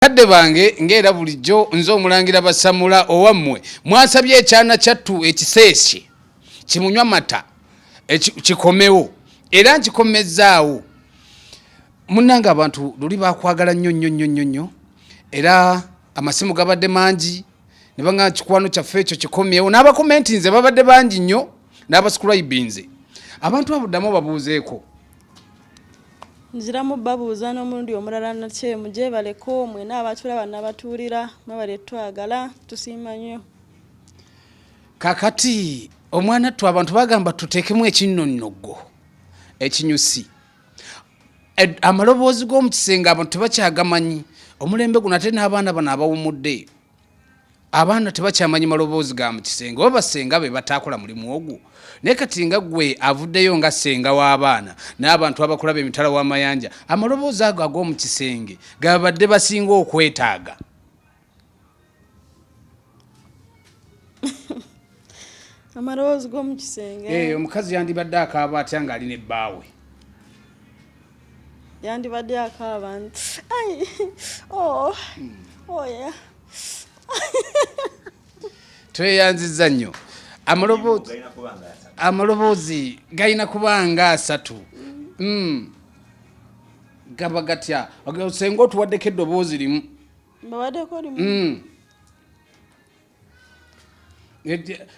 Kadde bange ngera bulijjo nzo omulangira basamula owammwe mwasabye ekyana kyattu ekiseesye kimunywa mata kikomewo era nkikomezaawo munnanga abantu luli bakwagala nnyo era amasimu gabadde mangi ne banga kikwano kyaffe ekyo kikomyewo n'abakomenti nze babadde bangi nnyo n'abascribinze abantu abuddamu babuuzeeko Nziramu babuuza n'omulundi omulala nakye muje baleko mwe n'abatulaba n'abatuulira mwebale twagala tusiima nnyo. Kakati omwana ttu abantu bagamba tuteekemu ekinnonnogo ekinyusi amaloboozi g'omukisenge abantu tebakyagamanyi omulembe guno ate n'abaana bano abawumudde abaana tebakyamanyi maloboozi ga mukisenge oba basenga be bataakola mulimu ogwo naye kati nga ggwe avuddeyo nga ssenga w'abaana n'abantu abakulaba emitala w'amayanja amaloboozi ago ag'omukisenge gabadde basinga okwetaaga. Amaloboozi g'omukisenge omukazi yandibadde akaaba atya ng'alina ebbaawe yandibadde akaaba nti yeah. Tweyanziza nnyo amaloboozi galina kubanga asatu gaba gatya osenga otuwaddeko eddoboozi limu mbawaddeko limu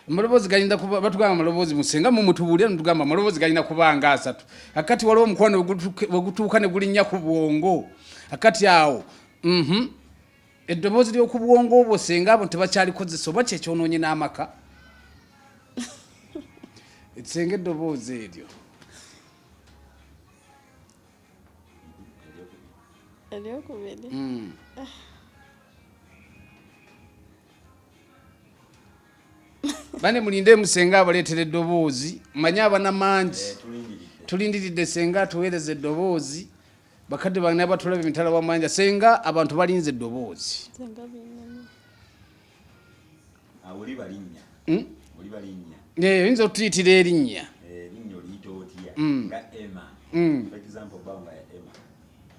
amaloboozi galina kuba batugamba amaloboozi musenga mumutubuulira nitugamba amaloboozi galina kubanga asatu akati waliwo omukwano wegutuuka ne gulinnya ku bwongo akati awo eddoboozi ly'oku bwongo obwo senga abo tebakyalikozesa oba kyekyonoonye n'amaka senga eddoboozi eryo eryokubiri bane mulinde musenga abaleetera eddoboozi manye abana mangi tulindiridde senga atuweereza eddoboozi bakadde bange abatulaba emitala w'amayanja senga abantu balinze eddoboozi oyinza otuyitira erinnya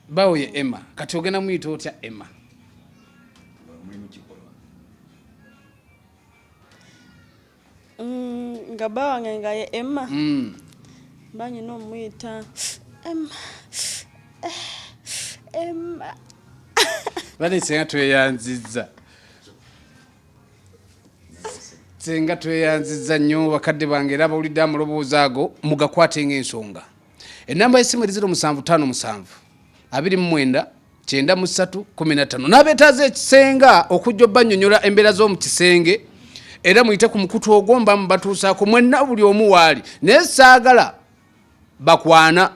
bawo ye Emma kati ogenda muyita otya Emma nga bawange nga ye Emma banyina omuyita Emma bane senga tweyanzizza senga tweyanzizza nnyo bakadde bange era abawulidde amaloboozi ago mugakwate ng'ensonga ennamba y'essimu eri 075 29 93 15 n'abeetaaza ekisenga okujja obbannyonnyola embeera z'omu kisenge era muyite ku mukutu ogwo mbamu batuusaako mwenna buli omu waali naye saagala bakwana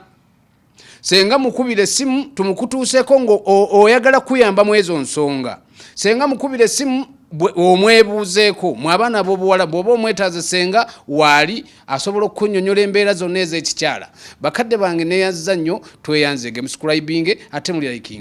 senga mukubire essimu tumukutuuseeko ng'oyagala kuyamba mu ezo nsonga senga mukubire essimu omwebuuzeeko mu abaana ab'obuwala bw'oba omwetaaze senga waali asobola okukunnyonnyola embeera zonna ez'ekikyala bakadde bange neeyanziza nnyo tweyanzege muscribinge ate muli liking